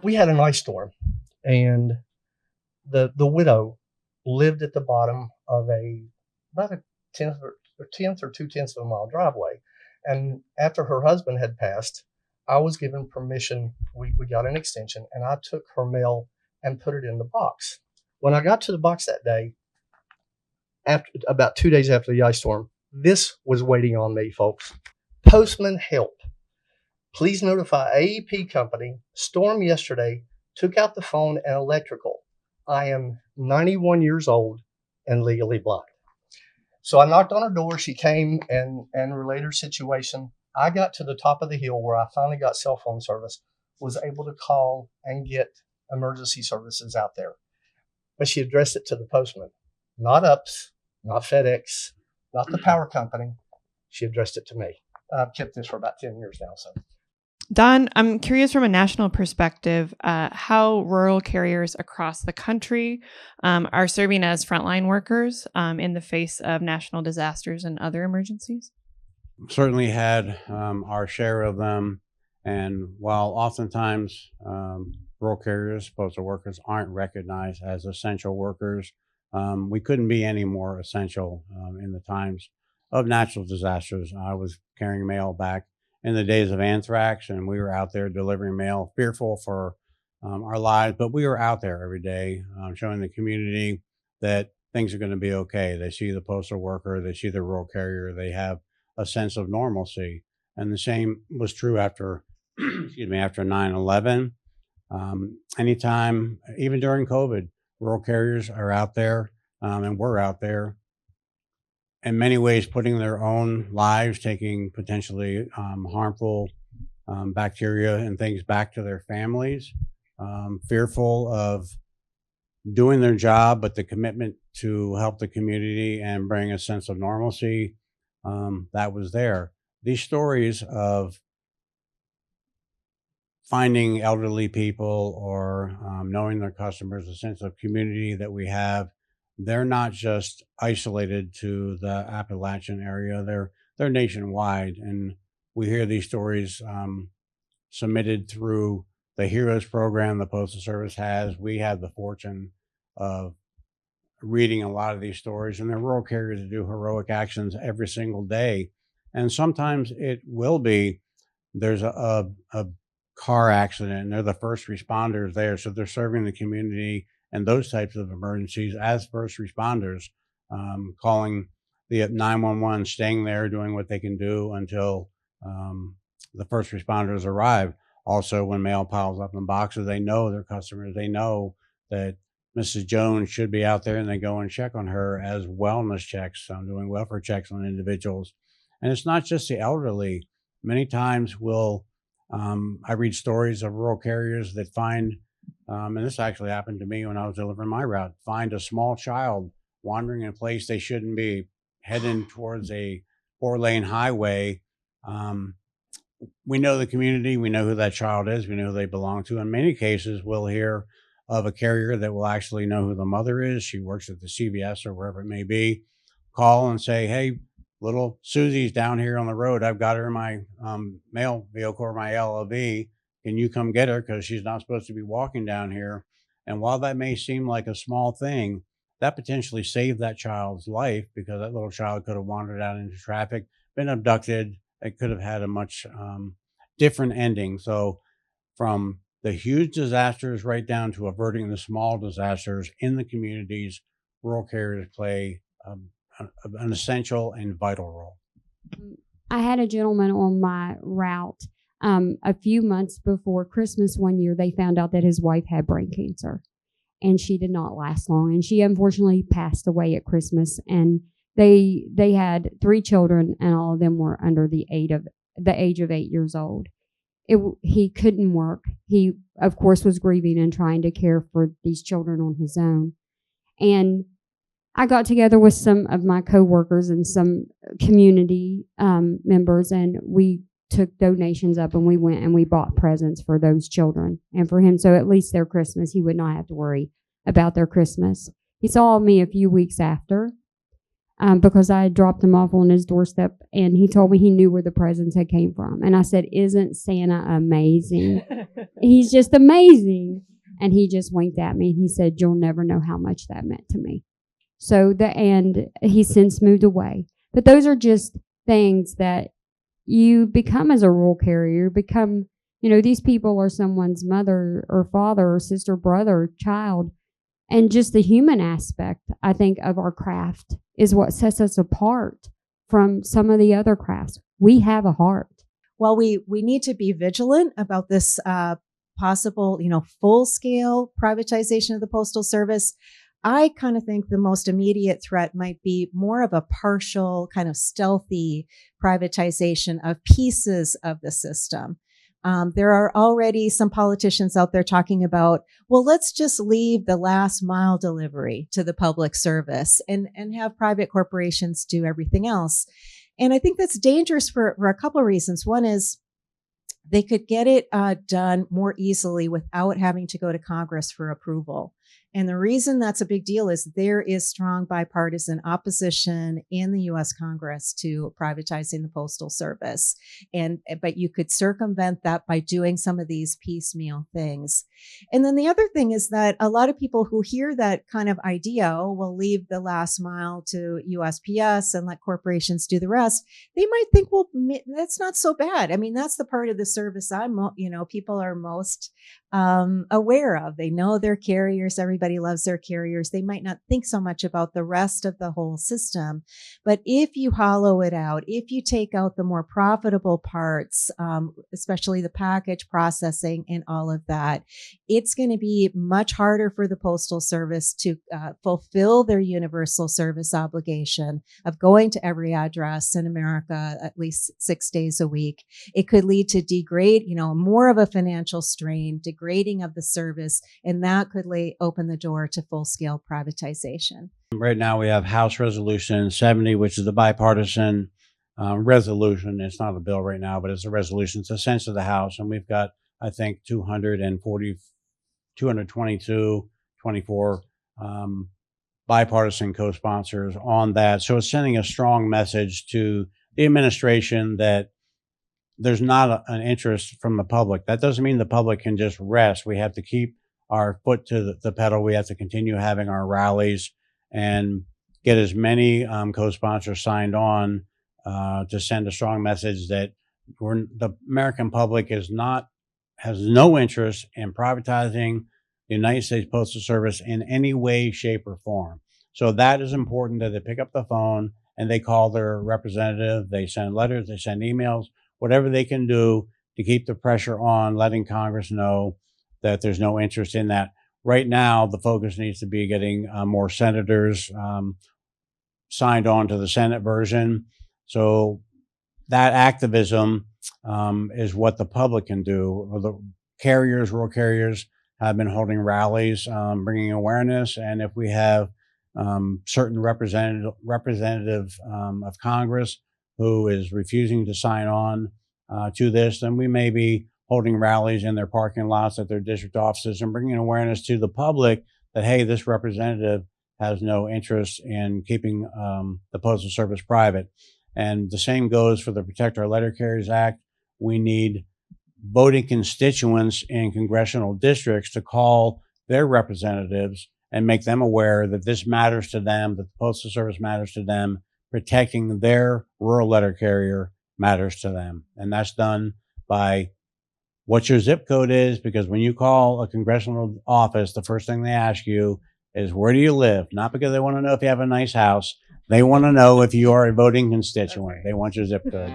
we had an ice storm, and the widow lived at the bottom of about a tenth or 2/10 of a mile driveway. And after her husband had passed, I was given permission. We got an extension, and I took her mail and put it in the box. When I got to the box that day, after about 2 days after the ice storm, this was waiting on me, folks. Postman help. Please notify AEP company. Storm yesterday took out the phone and electrical. I am 91 years old and legally blind. So I knocked on her door. She came and relayed her situation. I got to the top of the hill where I finally got cell phone service, was able to call and get emergency services out there. But she addressed it to the postman, not UPS, not FedEx, not the power company. She addressed it to me. I've kept this for about 10 years now. So, Don, I'm curious from a national perspective, how rural carriers across the country are serving as frontline workers in the face of national disasters and other emergencies? Certainly had our share of them. And while oftentimes rural carriers, postal workers, aren't recognized as essential workers, we couldn't be any more essential in the times of natural disasters. I was carrying mail back in the days of anthrax, and we were out there delivering mail, fearful for our lives, but we were out there every day showing the community that things are going to be okay. They see the postal worker, they see the rural carrier, they have a sense of normalcy. And the same was true after, after 9/11. Anytime, even during COVID, rural carriers are out there and we're out there in many ways putting their own lives, taking potentially harmful bacteria and things back to their families, fearful of doing their job, but the commitment to help the community and bring a sense of normalcy that was there. These stories of finding elderly people or knowing their customers, a sense of community that we have, they're not just isolated to the Appalachian area. They're nationwide, and we hear these stories submitted through the Heroes program the Postal Service has. We have the fortune of reading a lot of these stories, and they're rural carriers that do heroic actions every single day. And sometimes it will be there's a car accident and they're the first responders there, so they're serving the community and those types of emergencies as first responders, calling the 911, staying there, doing what they can do until the first responders arrive. Also, when mail piles up in boxes, they know their customers, they know that Mrs. Jones should be out there, and they go and check on her as wellness checks, doing welfare checks on individuals. And it's not just the elderly. Many times I read stories of rural carriers that find, and this actually happened to me when I was delivering my route, find a small child wandering in a place they shouldn't be, heading towards a 4-lane highway. We know the community, we know who that child is, we know who they belong to. In many cases, we'll hear of a carrier that will actually know who the mother is. She works at the CVS or wherever it may be. Call and say, hey, little Susie's down here on the road. I've got her in my mail vehicle or my LLV. Can you come get her? Because she's not supposed to be walking down here. And while that may seem like a small thing, that potentially saved that child's life, because that little child could have wandered out into traffic, been abducted. It could have had a much different ending. So from the huge disasters right down to averting the small disasters in the communities, rural carriers play an essential and vital role. I had a gentleman on my route a few months before Christmas one year. They found out that his wife had brain cancer, and she did not last long, and she unfortunately passed away at Christmas. And they had 3 children, and all of them were under the age of 8 years old. He couldn't work. He, of course, was grieving and trying to care for these children on his own. And I got together with some of my coworkers and some community members, and we took donations up, and we went and we bought presents for those children and for him. So at least their Christmas, he would not have to worry about their Christmas. He saw me a few weeks after, because I had dropped him off on his doorstep, and he told me he knew where the presents had came from. And I said, "Isn't Santa amazing? He's just amazing." And he just winked at me, and he said, "You'll never know how much that meant to me." So and he's since moved away. But those are just things that you become as a rural carrier. These people are someone's mother or father or sister, brother, or child. And just the human aspect, I think, of our craft is what sets us apart from some of the other crafts. We have a heart. Well, we need to be vigilant about this possible, full-scale privatization of the Postal Service. I kind of think the most immediate threat might be more of a partial, kind of stealthy privatization of pieces of the system. There are already some politicians out there talking about, well, let's just leave the last mile delivery to the public service and have private corporations do everything else. And I think that's dangerous for a couple of reasons. One is they could get it done more easily without having to go to Congress for approval. And the reason that's a big deal is there is strong bipartisan opposition in the U.S. Congress to privatizing the Postal Service. But you could circumvent that by doing some of these piecemeal things. And then the other thing is that a lot of people who hear that kind of idea, will leave the last mile to USPS and let corporations do the rest. They might think, well, that's not so bad. I mean, that's the part of the service people are most aware of. They know their carriers. Everybody loves their carriers. They might not think so much about the rest of the whole system. But if you hollow it out, if you take out the more profitable parts, especially the package processing and all of that, it's going to be much harder for the Postal Service to fulfill their universal service obligation of going to every address in America at least 6 days a week. It could lead to more of a financial strain, degrading of the service, and that could open the door to full-scale privatization. Right now we have House Resolution 70, which is a bipartisan resolution. It's not a bill right now, but it's a resolution. It's a sense of the House, and we've got, I think, 222, 24 bipartisan co-sponsors on that. So it's sending a strong message to the administration that there's not an interest from the public. That doesn't mean the public can just rest. We have to keep our foot to the pedal. We have to continue having our rallies and get as many co-sponsors signed on to send a strong message that the American public has no interest in privatizing the United States Postal Service in any way, shape, or form. So that is important, that they pick up the phone and they call their representative. They send letters, they send emails, whatever they can do to keep the pressure on, letting Congress know that there's no interest in that. Right now, the focus needs to be getting more senators signed on to the Senate version. So that activism is what the public can do. The rural carriers have been holding rallies, bringing awareness. And if we have certain representative of Congress who is refusing to sign on to this, then we may be holding rallies in their parking lots at their district offices and bringing awareness to the public that, hey, this representative has no interest in keeping the Postal Service private. And the same goes for the Protect Our Letter Carriers Act. We need voting constituents in congressional districts to call their representatives and make them aware that this matters to them, that the Postal Service matters to them, protecting their rural letter carrier matters to them. And that's done by what your zip code is, because when you call a congressional office, the first thing they ask you is, where do you live? Not because they want to know if you have a nice house. They want to know if you are a voting constituent. They want your zip code.